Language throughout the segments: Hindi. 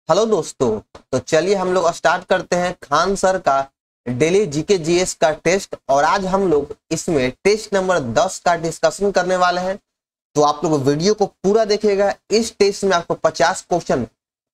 हेलो दोस्तों, तो चलिए हम लोग स्टार्ट करते हैं खान सर का डेली जीके जीएस का टेस्ट। और आज हम लोग इसमें टेस्ट नंबर 10 का डिस्कशन करने वाले हैं। तो आप लोग वीडियो को पूरा देखिएगा। इस टेस्ट में आपको 50 क्वेश्चन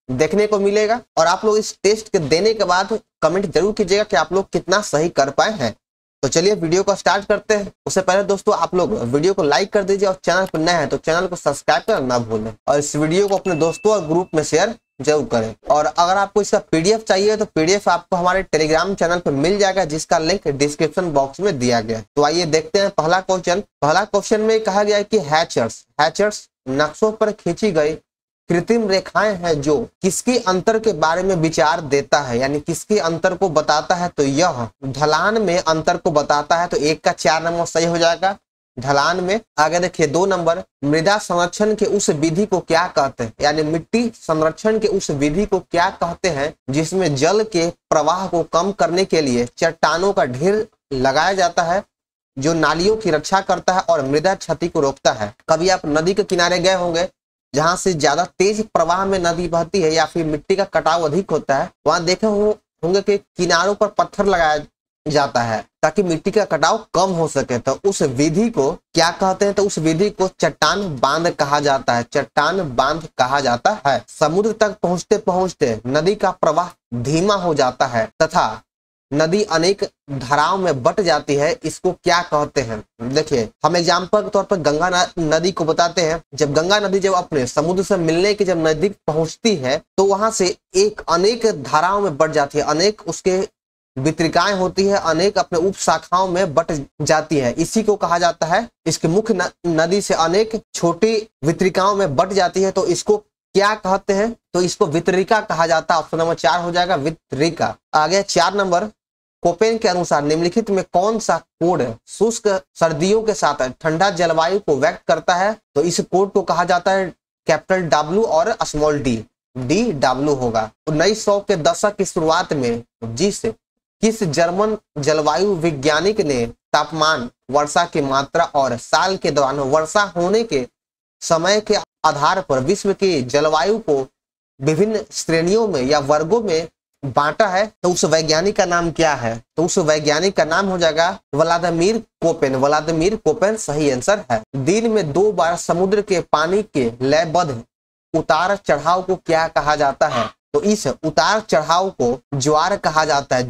देखने को मिलेगा और आप लोग इस टेस्ट के देने के बाद कमेंट जरूर कीजिएगा कि आप लोग कितना सही कर पाए हैं। तो चलिए वीडियो को स्टार्ट करते हैं। उससे पहले दोस्तों आप लोग वीडियो को लाइक कर दीजिए और चैनल पर नए हैं तो चैनल को सब्सक्राइब करना ना भूलें और इस वीडियो को अपने दोस्तों और ग्रुप में शेयर जरूर करें। और अगर आपको इसका पीडीएफ चाहिए तो पीडीएफ आपको हमारे टेलीग्राम चैनल पर मिल जाएगा, जिसका लिंक डिस्क्रिप्शन बॉक्स में दिया गया है। तो आइए देखते हैं पहला क्वेश्चन में कहा गया है कि हैचर्स नक्शों पर खींची गई कृत्रिम रेखाएं हैं जो किसकी अंतर के बारे में विचार देता है, यानी किसके अंतर को बताता है। तो यह ढलान में अंतर को बताता है। तो 1 का 4 नंबर सही हो जाएगा, ढलान में। आगे देखिए 2 नंबर, मृदा संरक्षण के उस विधि को क्या कहते हैं, यानी मिट्टी संरक्षण के उस विधि को क्या कहते हैं जिसमें जल के प्रवाह को कम करने के लिए चट्टानों का ढेर लगाया जाता है जो नालियों की रक्षा करता है और मृदा क्षति को रोकता है। कभी आप नदी के किनारे गए होंगे जहां से ज्यादा तेज प्रवाह में नदी बहती है या फिर मिट्टी का कटाव अधिक होता है, वहां देखे होंगे कि किनारों पर पत्थर लगाया जाता है ताकि मिट्टी का कटाव कम हो सके। तो उस विधि को क्या कहते हैं, तो उस विधि को चट्टान बांध कहा जाता है। चट्टान बांध कहा जाता है। समुद्र तक पहुंचते पहुंचते नदी का प्रवाह धीमा हो जाता है तथा नदी अनेक धाराओं में बट जाती है, इसको क्या कहते हैं। देखिए हम एग्जाम्पल के तौर पर गंगा नदी को बताते हैं। जब गंगा नदी जब अपने समुद्र से मिलने की जब नजदीक पहुंचती है तो वहां से अनेक धाराओं में बट जाती है, अनेक उसके वितरिकाएं होती है, अनेक अपने उप शाखाओं में बट जाती है। इसी को कहा जाता है, इसके मुख्य नदी से अनेक छोटी वितरिकाओं में बट जाती है, तो इसको क्या कहते हैं, तो इसको वितरिका कहा जाता है। ऑप्शन नंबर 4 हो जाएगा, वितरिका। आगे 4 नंबर, कोपेन के अनुसार निम्नलिखित में कौन सा कोड शुष्क सर्दियों के साथ ठंडा जलवायु को व्यक्त करता है। तो इस कोड को कहा जाता है कैपिटल W और स्मॉल डी W होगा। 1900 के दशक की शुरुआत में किस जर्मन जलवायु वैज्ञानिक ने तापमान, वर्षा की मात्रा और साल के दौरान वर्षा होने के समय के आधार पर विश्व की जलवायु को विभिन्न श्रेणियों में या वर्गों में बांटा है। तो उस वैज्ञानिक का नाम क्या है, तो उस वैज्ञानिक का नाम हो जाएगा व्लादिमीर कोपेन सही आंसर है। दिन में 2 बार समुद्र के पानी के लयबद्ध उतार चढ़ाव को क्या कहा जाता है। तो इस उतार चढ़ाव को ज्वार कहा जाता है,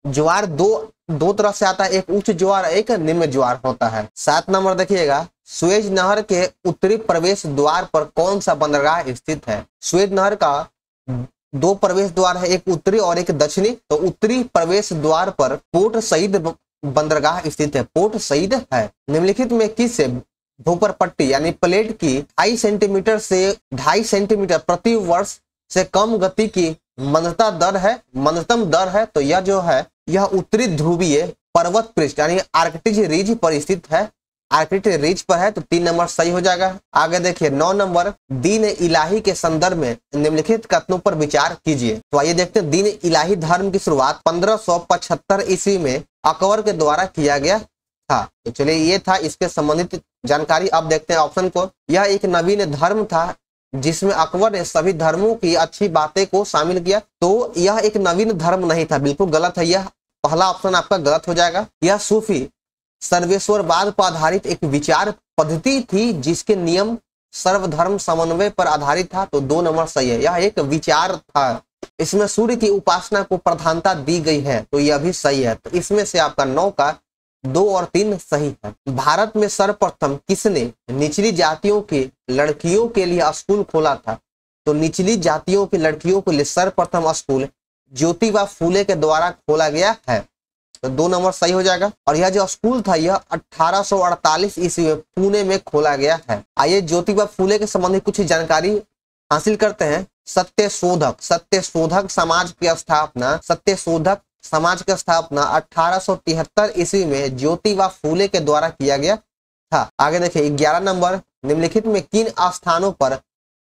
ज्वार दो तरह से आता है, एक उच्च ज्वार एक निम्न ज्वार होता है। 7 नंबर देखिएगा, सुएज नहर के उत्तरी प्रवेश द्वार पर कौन सा बंदरगाह स्थित है। सुएज नहर का 2 प्रवेश द्वार है, एक उत्तरी और एक दक्षिणी। तो उत्तरी प्रवेश द्वार पर पोर्ट सईद बंदरगाह स्थित है, पोर्ट सईद है। निम्नलिखित में किस भूपर पट्टी यानी प्लेट की 2.5 सेंटीमीटर से 2.5 सेंटीमीटर प्रति वर्ष से कम गति की मंदतम दर है। तो यह जो है यह उत्तरी ध्रुवीय पर्वत पृष्ठ यानी आर्कटिक रिज पर स्थित है, आर्कटिक रिज पर है। तो 3 नंबर सही हो जाएगा। आगे देखिए 9 नंबर, दीन इलाही के संदर्भ में निम्नलिखित कथनों पर विचार कीजिए। तो आइए देखते हैं, दीन इलाही धर्म की शुरुआत 1575 ईस्वी में अकबर के द्वारा किया गया था। तो चलिए ये था इसके संबंधित जानकारी। अब देखते हैं ऑप्शन को। यह एक नवीन धर्म था जिसमें अकबर ने सभी धर्मों की अच्छी बातें को शामिल किया। तो यह एक नवीन धर्म नहीं था, बिल्कुल गलत है, यह पहला ऑप्शन आपका गलत हो जाएगा। यह सूफी सर्वेश्वरवाद पर आधारित एक विचार पद्धति थी जिसके नियम सर्वधर्म समन्वय पर आधारित था। तो 2 नंबर सही है, यह एक विचार था। इसमें सूर्य की उपासना को प्रधानता दी गई है, तो यह भी सही है। तो इसमें से आपका 9 का 2 और 3 सही है। भारत में सर्वप्रथम किसने निचली जातियों की लड़कियों के लिए स्कूल खोला था। तो निचली जातियों की लड़कियों के लिए सर्वप्रथम स्कूल ज्योतिबा फूले के द्वारा खोला गया है। तो 2 नंबर सही हो जाएगा। और यह जो स्कूल था यह 1848 ईस्वी में पुणे में खोला गया है। आइए ज्योतिबा फूले के संबंधित कुछ जानकारी हासिल करते हैं। सत्यशोधक समाज की स्थापना 1873 ईस्वी में ज्योतिबा फूले के द्वारा किया गया था। आगे देखिए 11 नंबर, निम्नलिखित में किन स्थानों पर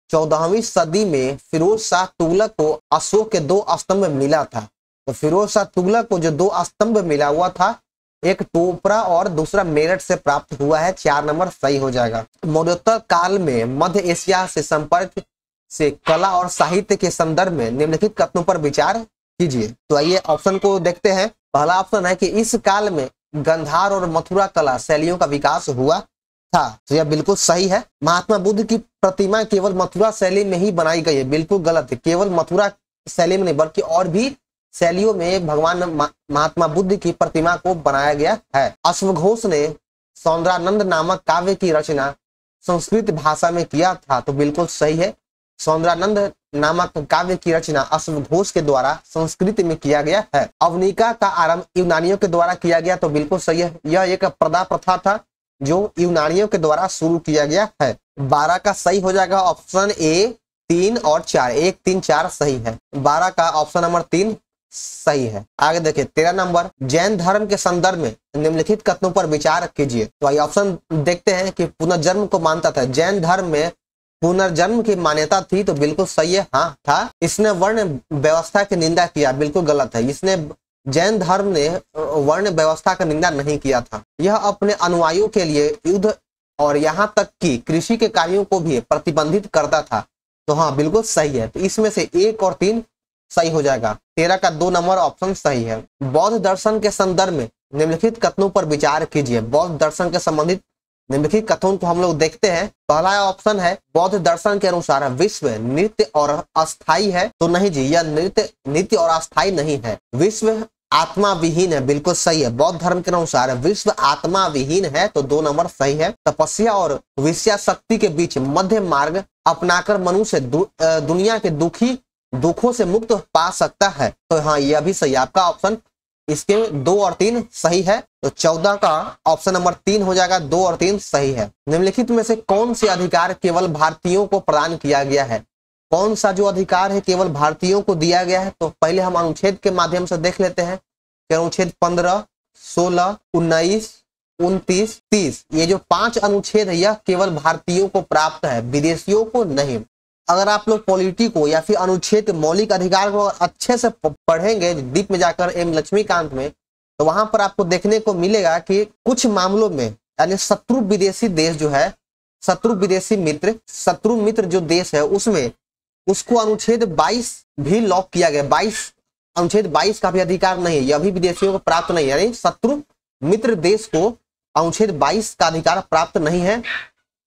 14वीं सदी में फिरोज शाह तुगलक को अशोक के 2 स्तंभ मिला था। तो फिरोज शाह तुगलक को जो 2 स्तंभ मिला हुआ था, एक टोपरा और दूसरा मेरठ से प्राप्त हुआ है। 4 नंबर सही हो जाएगा। मौर्योत्तर काल में मध्य एशिया से संपर्क से कला और साहित्य के संदर्भ में निम्नलिखित कथनों पर विचार कीजिए। तो आइए ऑप्शन को देखते हैं। पहला ऑप्शन है कि इस काल में गंधार और मथुरा कला शैलियों का विकास हुआ था। तो यह बिल्कुल सही है। महात्मा बुद्ध की प्रतिमा केवल मथुरा शैली में ही बनाई गई है, बिल्कुल गलत है। केवल मथुरा शैली में नहीं बल्कि और भी शैलियों में भगवान महात्मा बुद्ध की प्रतिमा को बनाया गया है। अश्वघोष ने सौंदरानंद नामक काव्य की रचना संस्कृत भाषा में किया था। तो बिल्कुल सही है। सौंदरानंद नामक काव्य की रचना अश्वघोष के द्वारा संस्कृत में किया गया है। अवनिका का आरंभ यूनानियों के द्वारा किया गया। तो बिल्कुल सही है। यह एक प्रदा प्रथा था जो यूनानियों के द्वारा शुरू किया गया है। 12 का सही हो जाएगा ऑप्शन ए 3 और 4। 1 3 4 सही है। 12 का ऑप्शन नंबर 3 सही है। आगे देखिए 13 नंबर, जैन धर्म के संदर्भ में निम्नलिखित कथनों पर विचार कीजिए। तो आइए ऑप्शन देखते हैं कि पुनर्जन्म को मानता था। जैन धर्म में पुनर्जन्म की मान्यता थी। तो बिल्कुल सही है, हाँ था। इसने वर्ण व्यवस्था की निंदा किया, बिल्कुल गलत है। इसने जैन धर्म ने वर्ण व्यवस्था का निंदा नहीं किया था। यह अपने अनुयायियों के लिए युद्ध और यहाँ तक कि कृषि के कार्यों को भी प्रतिबंधित करता था। तो हाँ बिल्कुल सही है। तो इसमें से 1 और 3 सही हो जाएगा। 13 का 2 नंबर ऑप्शन सही है। बौद्ध दर्शन के संदर्भ में निम्नलिखित कथनों पर विचार कीजिए। बौद्ध दर्शन के संबंधित निम्नलिखित कथनों को हम लोग देखते हैं। पहला ऑप्शन है बौद्ध दर्शन के अनुसार विश्व नित्य और अस्थाई है। तो नहीं जी, यह नित्य और अस्थाई नहीं है। विश्व आत्मा विहीन है, बिल्कुल सही है। बौद्ध धर्म के अनुसार विश्व आत्मा विहीन है। तो 2 नंबर सही है। तपस्या और विषया शक्ति के बीच मध्य मार्ग अपनाकर मनुष्य दुनिया के दुखों से मुक्त पा सकता है। तो हाँ यह भी सही है। आपका ऑप्शन इसके 2 और 3 सही है। तो 14 का ऑप्शन नंबर 3 हो जाएगा। 2 और 3 सही है। निम्नलिखित में से कौन से अधिकार केवल भारतीयों को प्रदान किया गया है? कौन सा जो अधिकार है केवल भारतीयों को दिया गया है? तो पहले हम अनुच्छेद के माध्यम से देख लेते हैं। अनुच्छेद 15, 16, 19, 29, 30, ये जो 5 अनुच्छेद है यह केवल भारतीयों को प्राप्त है, विदेशियों को नहीं। अगर आप लोग पॉलिटी को या फिर अनुच्छेद मौलिक अधिकार को अच्छे से पढ़ेंगे डीप में जाकर एम लक्ष्मीकांत में, तो वहां पर आपको देखने को मिलेगा कि कुछ मामलों में यानी शत्रु विदेशी देश जो है, शत्रु मित्र जो देश है उसमें उसको अनुच्छेद 22 भी लॉक किया गया। अनुच्छेद 22 का भी अधिकार नहीं है, यह भी विदेशियों को प्राप्त नहीं है। यानी शत्रु मित्र देश को अनुच्छेद 22 का अधिकार प्राप्त नहीं है।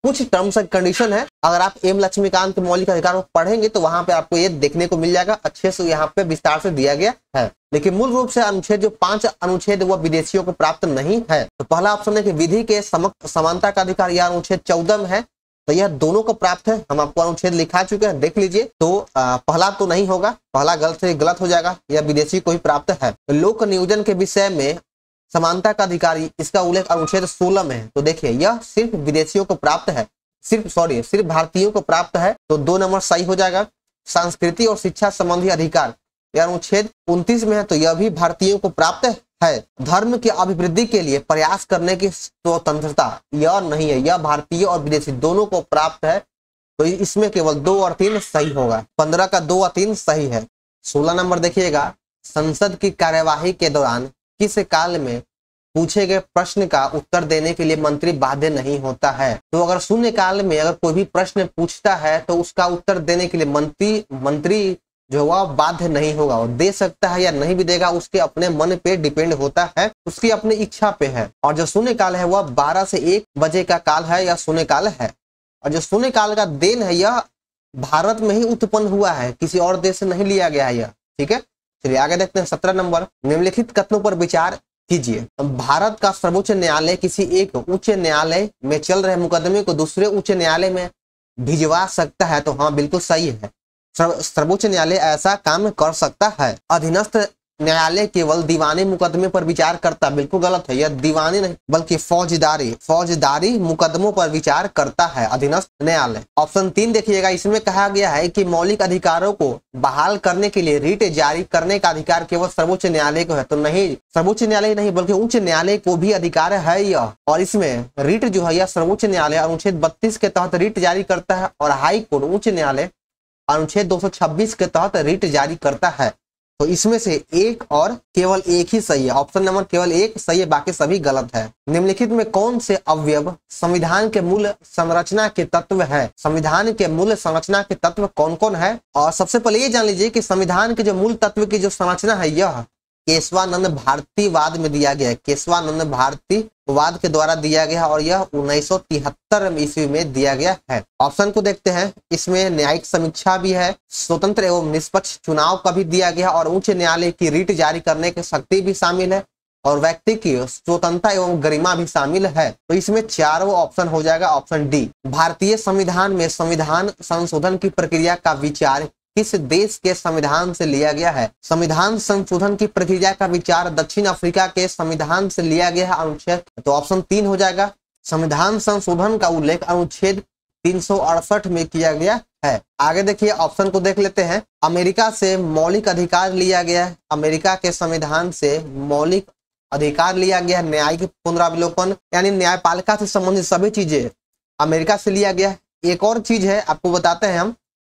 कुछ टर्म्स एंड कंडीशन है। अगर आप एम लक्ष्मीकांत के मौलिक अधिकार को पढ़ेंगे तो वहां पे आपको ये देखने को मिल जाएगा, अच्छे से यहाँ पे विस्तार से दिया गया है। लेकिन मूल रूप से अनुच्छेद जो 5 अनुच्छेद वो विदेशियों को प्राप्त नहीं है। तो पहला ऑप्शन है कि विधि के समानता का अधिकार, यह अनुच्छेद 14 में है। तो यह दोनों को प्राप्त है। हम आपको अनुच्छेद लिखा चुके हैं, देख लीजिए। तो पहला तो नहीं होगा, पहला गलत हो जाएगा। यह विदेशी को ही प्राप्त है। लोक नियोजन के विषय में समानता का अधिकारी, इसका उल्लेख अनुच्छेद 16 में है। तो देखिए यह सिर्फ विदेशियों को प्राप्त है, सिर्फ भारतीयों को प्राप्त है। तो 2 नंबर सही हो जाएगा। संस्कृति और शिक्षा संबंधी अधिकार, यह अनुच्छेद 29 में है। तो यह भी भारतीयों को प्राप्त है। धर्म की अभिवृद्धि के लिए प्रयास करने की स्वतंत्रता, यह नहीं है, यह भारतीय और विदेशी दोनों को प्राप्त है। तो इसमें केवल 2 और 3 सही होगा। 15 का 2 और 3 सही है। 16 नंबर देखिएगा, संसद की कार्यवाही के दौरान किस काल में पूछे गए प्रश्न का उत्तर देने के लिए मंत्री बाध्य नहीं होता है? तो अगर शून्य काल में अगर कोई भी प्रश्न पूछता है तो उसका उत्तर देने के लिए मंत्री जो वह बाध्य नहीं होगा। वो दे सकता है या नहीं भी देगा, उसके अपने मन पे डिपेंड होता है, उसकी अपनी इच्छा पे है। और जो शून्य काल है वह 12 से 1 बजे का काल है, यह शून्य काल है। और जो शून्य काल का देन है यह भारत में ही उत्पन्न हुआ है, किसी और देश से नहीं लिया गया है यह। ठीक है, चलिए आगे देखते हैं। 17 नंबर, निम्नलिखित कथनों पर विचार कीजिए। भारत का सर्वोच्च न्यायालय किसी एक उच्च न्यायालय में चल रहे मुकदमे को दूसरे उच्च न्यायालय में भिजवा सकता है? तो हाँ बिल्कुल सही है, सर्वोच्च न्यायालय ऐसा काम कर सकता है। अधीनस्थ न्यायालय केवल दीवानी मुकदमे पर विचार करता, बिल्कुल गलत है। यह दीवानी नहीं बल्कि फौजदारी मुकदमों पर विचार करता है अधीनस्थ न्यायालय। ऑप्शन 3 देखिएगा, इसमें कहा गया है कि मौलिक अधिकारों को बहाल करने के लिए रिट जारी करने का अधिकार केवल सर्वोच्च न्यायालय को है। तो नहीं, सर्वोच्च न्यायालय नहीं बल्कि उच्च न्यायालय को भी अधिकार है यह। और इसमें रिट जो है यह सर्वोच्च न्यायालय अनुच्छेद 32 के तहत रिट जारी करता है और हाई कोर्ट उच्च न्यायालय अनुच्छेद 226 के तहत रिट जारी करता है। तो इसमें से एक और केवल एक ही सही है। ऑप्शन नंबर केवल एक सही है, बाकी सभी गलत है। निम्नलिखित में कौन से अवयव संविधान के मूल संरचना के तत्व है? संविधान के मूल संरचना के तत्व कौन कौन है? और सबसे पहले ये जान लीजिए कि संविधान के जो मूल तत्व की जो संरचना है यह केशवानंद भारतीवाद में दिया गया है। केशवानंद भारतीवाद के द्वारा दिया गया और यह 1973 ईस्वी में दिया गया है। ऑप्शन को देखते हैं। इसमें न्यायिक समीक्षा भी है, स्वतंत्र एवं निष्पक्ष चुनाव का भी दिया गया और उच्च न्यायालय की रिट जारी करने की शक्ति भी शामिल है और व्यक्ति की स्वतंत्रता एवं गरिमा भी शामिल है। तो इसमें चारों ऑप्शन हो जाएगा ऑप्शन डी। भारतीय संविधान में संविधान संशोधन की प्रक्रिया का विचार किस देश के संविधान से लिया गया है? संविधान संशोधन की प्रक्रिया का विचार दक्षिण अफ्रीका के संविधान से लिया गया है। अनुच्छेद तो ऑप्शन 3 हो जाएगा। संविधान संशोधन का उल्लेख अनुच्छेद 368 में किया गया है। आगे देखिए ऑप्शन को देख लेते हैं। अमेरिका से मौलिक अधिकार लिया गया है। अमेरिका के संविधान से मौलिक अधिकार लिया गया है। न्यायिक पुनरावलोकन यानी न्यायपालिका से संबंधित सभी चीजें अमेरिका से लिया गया है। एक और चीज है आपको बताते हैं हम,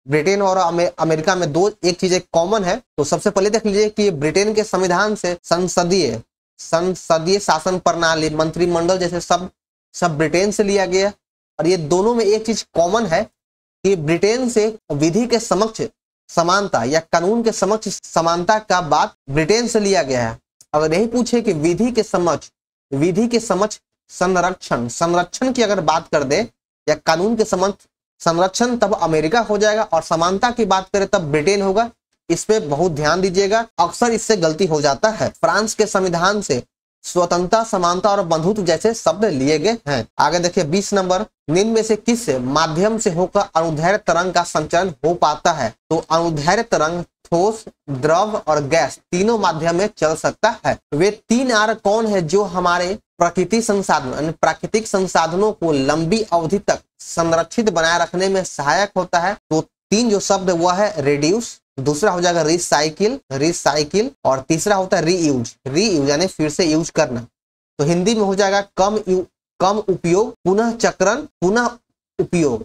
ब्रिटेन और अमेरिका में दो एक चीजें कॉमन है। तो सबसे पहले देख लीजिए कि ब्रिटेन के संविधान से संसदीय शासन प्रणाली, मंत्रिमंडल जैसे सब ब्रिटेन से लिया गया। और ये दोनों में एक चीज कॉमन है कि ब्रिटेन से विधि के समक्ष समानता या कानून के समक्ष समानता का बात ब्रिटेन से लिया गया है। अगर यही पूछे कि विधि के समक्ष संरक्षण की अगर बात कर दे या कानून के समक्ष संरक्षण, तब अमेरिका हो जाएगा और समानता की बात करें तब ब्रिटेन होगा। इस पे बहुत ध्यान दीजिएगा, अक्सर इससे गलती हो जाता है। फ्रांस के संविधान से स्वतंत्रता, समानता और बंधुत्व जैसे शब्द लिए गए हैं। आगे देखिए 20 नंबर, निम्न में से किस माध्यम से होकर अनुदैर्ध्य तरंग का संचरण हो पाता है? तो अनुदैर्ध्य तरंग ठोस, द्रव और गैस तीनों माध्यम में चल सकता है। वे 3 आर कौन है जो हमारे प्राकृतिक संसाधनों को लंबी अवधि तक संरक्षित बनाए रखने में सहायक होता है? तो 3 जो शब्द वह है रिड्यूस, दूसरा हो जाएगा रिसाइकिल और तीसरा होता है रीयूज यानी फिर से यूज करना। तो हिंदी में हो जाएगा कम उपयोग, पुनः चक्रण, पुनः उपयोग।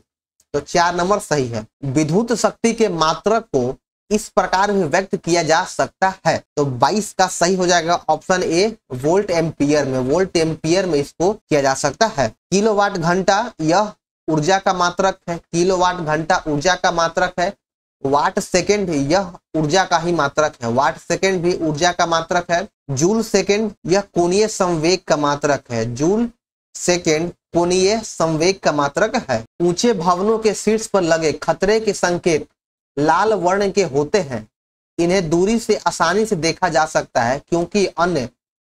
तो 4 नंबर सही है। विद्युत शक्ति के मात्रक को इस प्रकार भी व्यक्त किया जा सकता है। तो 22 का सही हो जाएगा ऑप्शन ए, वोल्ट एम्पियर में इसको किया जा सकता है। किलोवाट घंटा यह ऊर्जा का मात्रक है। किलोवाट घंटा ऊर्जा का मात्रक है। वाट सेकेंड यह ऊर्जा का ही मात्रक है। वाट सेकेंड भी ऊर्जा का मात्रक है। जूल सेकेंड यह कोणीय संवेग का मात्रक है। जूल सेकेंड कोणीय संवेग का मात्रक है। ऊंचे भवनों के शीर्ष पर लगे खतरे के संकेत लाल वर्ण के होते हैं। इन्हें दूरी से आसानी से देखा जा सकता है क्योंकि अन्य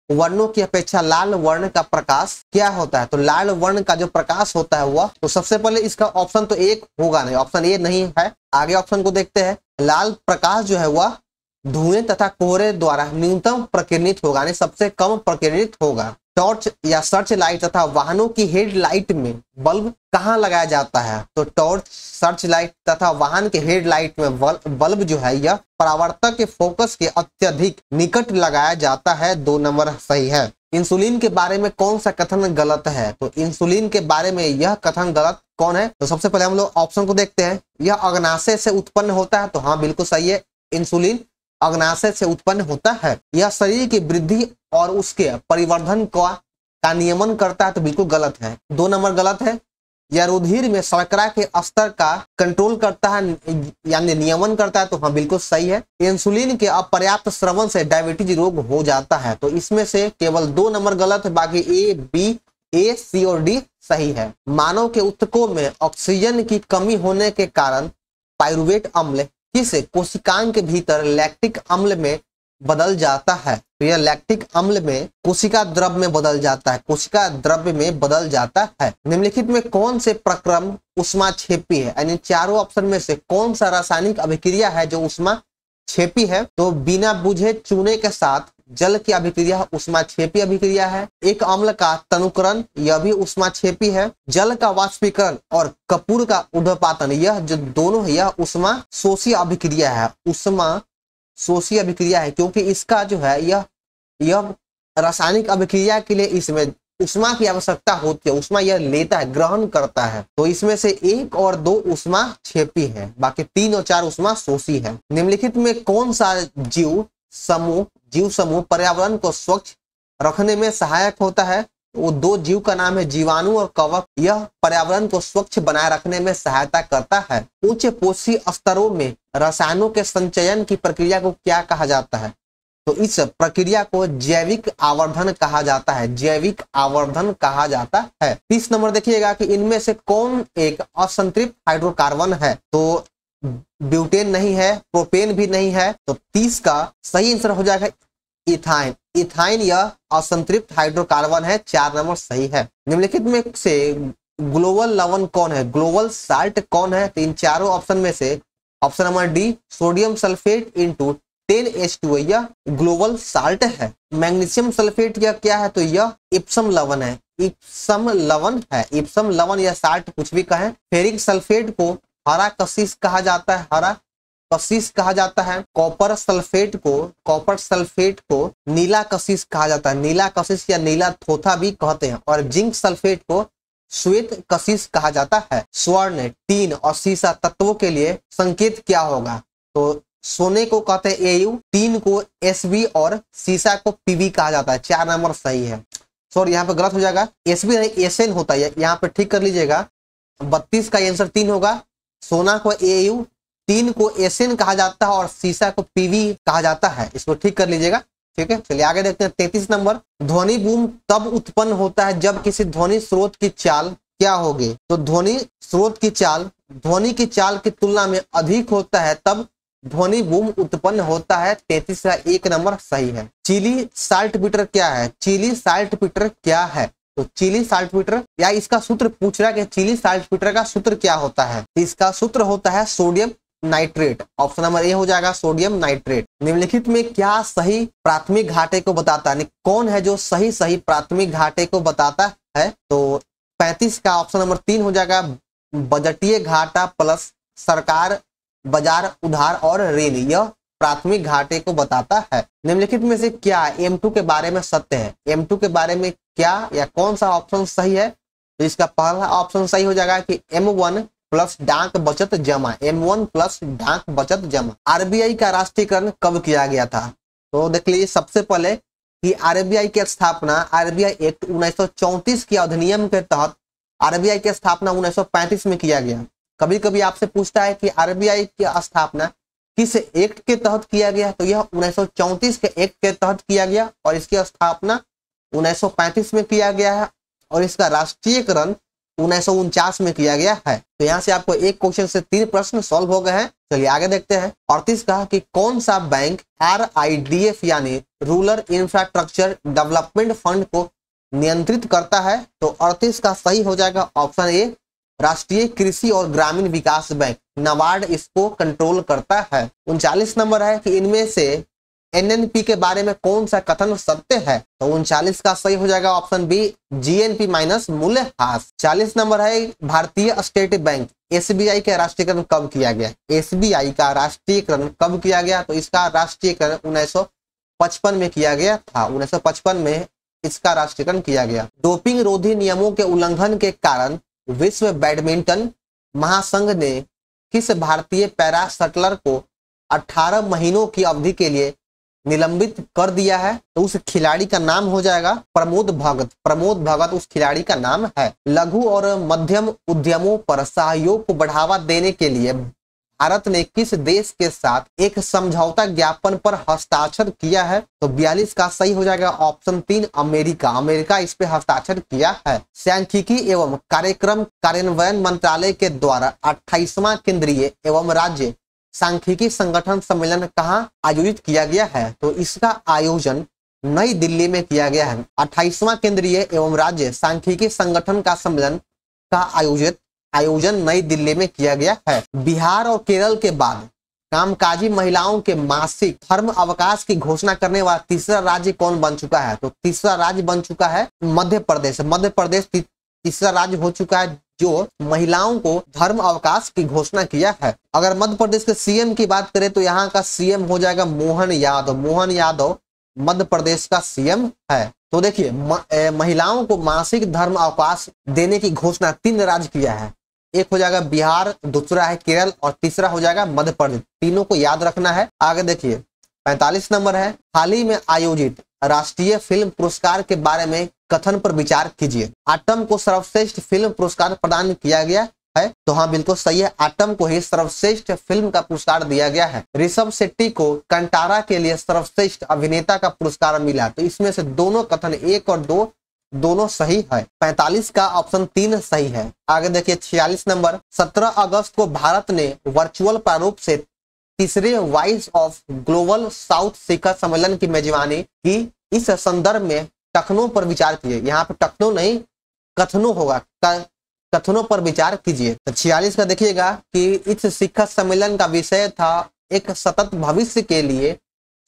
वर्णों की अपेक्षा लाल वर्ण का प्रकाश क्या होता है? तो लाल वर्ण का जो प्रकाश होता है वह, तो सबसे पहले इसका ऑप्शन तो एक होगा नहीं, ऑप्शन ए नहीं है। आगे ऑप्शन को देखते हैं। लाल प्रकाश जो है वह धुएं तथा कोहरे द्वारा न्यूनतम प्रकीर्णित होगा, यानी सबसे कम प्रकीर्णित होगा। टॉर्च या सर्च लाइट तथा वाहनों की हेडलाइट में बल्ब कहाँ लगाया जाता है? तो टॉर्च, सर्च लाइट तथा वाहन के हेडलाइट में बल्ब जो है यह परावर्तक के फोकस के अत्यधिक निकट लगाया जाता है। 2 नंबर सही है। इंसुलिन के बारे में कौन सा कथन गलत है? तो इंसुलिन के बारे में यह कथन गलत कौन है? तो सबसे पहले हम लोग ऑप्शन को देखते हैं। यह अग्नाशय से उत्पन्न होता है, तो हाँ बिल्कुल सही है। इंसुलिन अग्नाशय से उत्पन्न होता है। यह शरीर की वृद्धि और उसके परिवर्धन का नियमन करता है, तो बिल्कुल गलत है। 2 नंबर गलत है। यह रुधिर में शर्करा के स्तर का कंट्रोल करता है यानी नियमन करता है, तो हाँ बिल्कुल सही है। इंसुलिन के अपर्याप्त स्रवण से डायबिटीज रोग हो जाता है, तो इसमें से केवल 2 नंबर गलत है, बाकी ए, बी, ए, सी और डी सही है। मानव के ऊतकों में ऑक्सीजन की कमी होने के कारण पाइरुवेट अम्ल किस कोशिकांग के भीतर लैक्टिक अम्ल में बदल जाता है? तो यह लैक्टिक अम्ल में कोशिका द्रव्य में बदल जाता है, कोशिका द्रव्य में बदल जाता है। निम्नलिखित में कौन से प्रक्रम ऊष्माक्षेपी है? यानी चारों ऑप्शन में से कौन सा रासायनिक अभिक्रिया है जो ऊष्माक्षेपी है? तो बिना बुझे चूने के साथ जल की अभिक्रिया ऊष्माक्षेपी अभिक्रिया है। एक अम्ल का तनुकरण यह भी ऊष्माक्षेपी है। जल का वाष्पीकरण और कपूर का ऊर्ध्वपातन यह जो दोनों है यह ऊष्माशोषी अभिक्रिया है। ऊष्माशोषी अभिक्रिया है क्योंकि इसका जो है यह रासायनिक अभिक्रिया के लिए इसमें ऊष्मा की आवश्यकता होती है, ऊष्मा यह लेता है, ग्रहण करता है। तो इसमें से 1 और 2 ऊष्माक्षेपी है, बाकी 3 और 4 ऊष्माशोषी है। निम्नलिखित में कौन सा जीव समूह, जीव समूह पर्यावरण को स्वच्छ रखने में सहायक होता है। वो दो जीव का नाम है जीवाणु और कवक। यह पर्यावरण को स्वच्छ बनाए रखने में सहायता करता है। उच्च पोषी स्तरों में रसायनों के संचयन की प्रक्रिया को क्या कहा जाता है? तो इस प्रक्रिया को जैविक आवर्धन कहा जाता है। जैविक आवर्धन कहा जाता है। 30 नंबर देखिएगा कि इनमें से कौन एक असंतृप्त हाइड्रोकार्बन है? तो ब्यूटेन नहीं है, प्रोपेन भी नहीं है। तो 30 का सही आंसर हो जाएगा इथाइन। इथाइन यह असंतृप्त हाइड्रोकार्बन है। 4 नंबर सही है। निम्नलिखित में से ग्लोबल लवण कौन है? ग्लोबल साल्ट कौन है? तो इन चारों ऑप्शन में से option number D sodium sulphate into 10H2 यह ग्लोबल साल्ट है। मैग्नीशियम सल्फेट यह क्या है? तो यह इप्सम लवण है। इप्सम लवण है। इप्सम लवण या साल्ट कुछ भी कहें। फेरिक सल्फेट को हरा कशिश कहा जाता है। हरा कशिश कहा जाता है। कॉपर सल्फेट को नीला कशिश कहा जाता है। नीला कशिश या नीला थोथा भी कहते हैं। और जिंक सल्फेट को श्वेत कशिश कहा जाता है। स्वर्ण, टीन और सीसा तत्वों के लिए संकेत क्या होगा? तो सोने को कहते हैं Au, टीन को Sb और सीसा को Pb कहा जाता है। 4 नंबर सही है। सॉरी यहाँ पे गलत हो जाएगा, Sb नहीं Sn होता है, यहाँ पे ठीक कर लीजिएगा। 32 का आंसर 3 होगा। सोना को Au, टीन को Sn कहा जाता है और सीसा को Pb कहा जाता है। इसको ठीक कर लीजिएगा। ठीक है, चलिए आगे देखते हैं। 33 नंबर, ध्वनि बूम तब उत्पन्न होता है जब किसी ध्वनि स्रोत की चाल क्या होगी? तो ध्वनि स्रोत की चाल ध्वनि की चाल की तुलना में अधिक होता है तब ध्वनि बूम उत्पन्न होता है। 33 का 1 नंबर सही है। चिली साल्ट पीटर क्या है? चिली साल्ट पीटर क्या है? तो चिली साल्ट पीटर या इसका सूत्र पूछ रहा है कि चिली साल्ट पीटर का सूत्र क्या होता है? तो इसका सूत्र होता है sodium nitrate. Option number A हो जाएगा सोडियम नाइट्रेट। निम्नलिखित में क्या सही प्राथमिक घाटे को बताता है? कौन है जो सही प्राथमिक घाटे को बताता है? तो 35 का ऑप्शन नंबर 3 हो जाएगा बजटीय घाटा प्लस सरकार, बाजार, उधार और ऋण। यह प्राथमिक घाटे को बताता है। निम्नलिखित में से क्या M2 के बारे में सत्य है? M2 के बारे में क्या या कौन सा ऑप्शन सही है? तो इसका पहला ऑप्शन सही हो जाएगा कि M1 प्लस डाक बचत जमा। M1 प्लस डाक बचत जमा। आरबीआई का राष्ट्रीयकरण कब किया गया था? तो देख लीजिए, सबसे पहले कि आरबीआई की स्थापना आरबीआई एक्ट 1934 के अधिनियम के तहत आरबीआई की स्थापना 1935 में किया गया। कभी कभी आपसे पूछता है कि आरबीआई की स्थापना किस एक्ट के तहत किया गया? तो यह 1934 के एक्ट के तहत किया गया और इसकी स्थापना 1935 में किया गया है और इसका राष्ट्रीयकरण 1949 में किया गया है। तो यहाँ से आपको एक क्वेश्चन से 3 प्रश्न सॉल्व हो गए हैं। चलिए आगे देखते हैं। 38 कहा कि कौन सा बैंक RIDF यानी रूरल इंफ्रास्ट्रक्चर डेवलपमेंट फंड को नियंत्रित करता है? तो 38 का सही हो जाएगा ऑप्शन ए राष्ट्रीय कृषि और ग्रामीण विकास बैंक, नाबार्ड इसको कंट्रोल करता है। 39 नंबर है कि इनमें से NNP के बारे में कौन सा कथन सत्य है? तो 39 का सही हो जाएगा ऑप्शन बी GNP माइनस मूल्यह्रास। 40 नंबर है भारतीय स्टेट बैंक SBI का राष्ट्रीयकरण कब किया गया? SBI का राष्ट्रीयकरण कब किया गया? तो इसका राष्ट्रीयकरण 1955 में किया गया था। 1955 में इसका राष्ट्रीयकरण किया गया। डोपिंग रोधी नियमों के उल्लंघन के कारण विश्व बैडमिंटन महासंघ ने किस भारतीय पैरा शटलर को 18 महीनों की अवधि के लिए निलंबित कर दिया है? तो उस खिलाड़ी का नाम हो जाएगा प्रमोद भगत। प्रमोद भगत उस खिलाड़ी का नाम है। लघु और मध्यम उद्यमों पर सहयोग को बढ़ावा देने के लिए भारत ने किस देश के साथ एक समझौता ज्ञापन पर हस्ताक्षर किया है? तो 42 का सही हो जाएगा ऑप्शन 3 अमेरिका। अमेरिका इस पे हस्ताक्षर किया है। सांख्यिकी एवं कार्यक्रम कार्यान्वयन मंत्रालय के द्वारा 28वां केंद्रीय एवं राज्य सांख्यिकी संगठन सम्मेलन कहाँ आयोजित किया गया है? तो इसका आयोजन नई दिल्ली में किया गया है। 28वां केंद्रीय एवं राज्य सांख्यिकी संगठन का सम्मेलन का आयोजन नई दिल्ली में किया गया है। बिहार और केरल के बाद कामकाजी महिलाओं के मासिक धर्म अवकाश की घोषणा करने वाला तीसरा राज्य कौन बन चुका है? तो तीसरा राज्य बन चुका है मध्य प्रदेश। मध्य प्रदेश तीसरा राज्य हो चुका है जो महिलाओं को धर्म अवकाश की घोषणा किया है। अगर मध्य प्रदेश के सीएम की बात करें तो यहाँ का सीएम हो जाएगा मोहन यादव। मोहन यादव मध्य प्रदेश का सीएम है। तो देखिए, महिलाओं को मासिक धर्म अवकाश देने की घोषणा 3 राज्य किया है। एक हो जाएगा बिहार, दूसरा है केरल और तीसरा हो जाएगा मध्य प्रदेश। तीनों को याद रखना है। आगे देखिए, 45 नंबर है, हाल ही में आयोजित राष्ट्रीय फिल्म पुरस्कार के बारे में कथन पर विचार कीजिए। आटम को सर्वश्रेष्ठ फिल्म पुरस्कार प्रदान किया गया है, तो हाँ बिल्कुल सही है, आटम को ही सर्वश्रेष्ठ फिल्म का पुरस्कार दिया गया है। ऋषभ शेट्टी को कंटारा के लिए सर्वश्रेष्ठ अभिनेता का पुरस्कार मिला। तो इसमें से दोनों कथन 1 और 2 दोनों सही है। 45 का ऑप्शन 3 सही है। आगे देखिए 46 नंबर, 17 अगस्त को भारत ने वर्चुअल प्रारूप से तीसरे वॉइस ऑफ ग्लोबल साउथ शिखर सम्मेलन की मेजबानी की। इस संदर्भ में टखनों पर विचार कीजिए। यहाँ पे टखनों नहीं कथनों होगा, कथनों पर विचार कीजिए। तो 46 का देखिएगा कि इस शिखर सम्मेलन का विषय था एक सतत भविष्य के लिए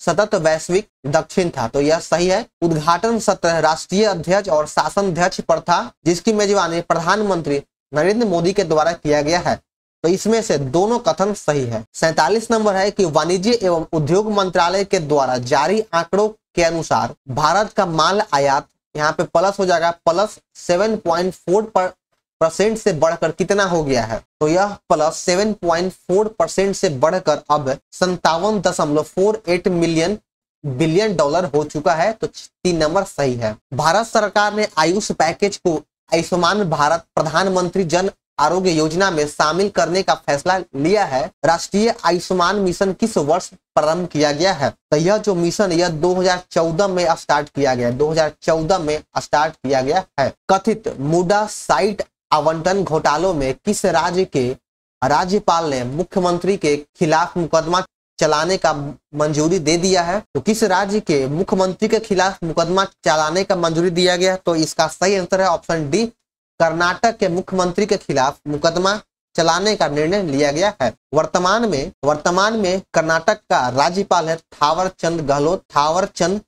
सतत वैश्विक दक्षिण था। तो यह सही है। उद्घाटन सत्र राष्ट्रीय अध्यक्ष और शासन अध्यक्ष पर था, जिसकी मेजबानी प्रधानमंत्री नरेंद्र मोदी के द्वारा किया गया है। तो इसमें से दोनों कथन सही है। 47 नंबर है कि वाणिज्य एवं उद्योग मंत्रालय के द्वारा जारी आंकड़ों के अनुसार भारत का माल आयात, यहाँ पे प्लस हो जाएगा, प्लस 7.4% से बढ़कर कितना हो गया है? तो यह प्लस 7.4% से बढ़कर अब 57.48 बिलियन डॉलर हो चुका है। तो 3 नंबर सही है। भारत सरकार ने आयुष पैकेज को आयुष्मान भारत प्रधानमंत्री जन आरोग्य योजना में शामिल करने का फैसला लिया है। राष्ट्रीय आयुष्मान मिशन किस वर्ष प्रारंभ किया गया है? तो यह जो मिशन यह 2014 में स्टार्ट किया गया, 2014 में स्टार्ट किया गया है। कथित मुडा साइट आवंटन घोटालों में किस राज्य के राज्यपाल ने मुख्यमंत्री के खिलाफ मुकदमा चलाने का मंजूरी दे दिया है? तो किस राज्य के मुख्यमंत्री के खिलाफ मुकदमा चलाने का मंजूरी दिया गया? तो इसका सही आंसर है ऑप्शन डी, कर्नाटक के मुख्यमंत्री के खिलाफ मुकदमा चलाने का निर्णय लिया गया है। वर्तमान में कर्नाटक का राज्यपाल है थावर चंद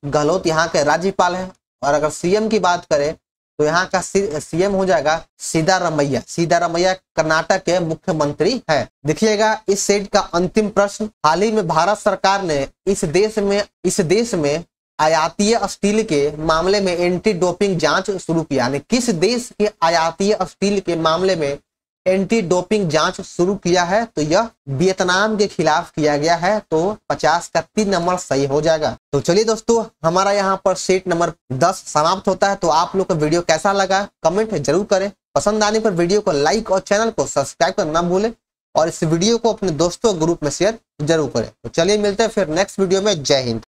गहलोत यहाँ के राज्यपाल है। और अगर सीएम की बात करें तो यहाँ का सीएम हो जाएगा सिद्धारमैया कर्नाटक के मुख्यमंत्री है। देखिएगा इस सेट का अंतिम प्रश्न, हाल ही में भारत सरकार ने इस देश में आयातीय स्टील के मामले में एंटी डोपिंग जांच शुरू किया। यानी किस देश के आयातीय स्टील के मामले में एंटी डोपिंग जांच शुरू किया है? तो यह वियतनाम के खिलाफ किया गया है। तो 50 का 3 नंबर सही हो जाएगा। तो चलिए दोस्तों, हमारा यहाँ पर सेट नंबर 10 समाप्त होता है। तो आप लोग का वीडियो कैसा लगा कमेंट जरूर करें। पसंद आने पर वीडियो को लाइक और चैनल को सब्सक्राइब करना ना भूलें और इस वीडियो को अपने दोस्तों ग्रुप में शेयर जरूर करें। तो चलिए मिलते हैं फिर नेक्स्ट वीडियो में। जय हिंद।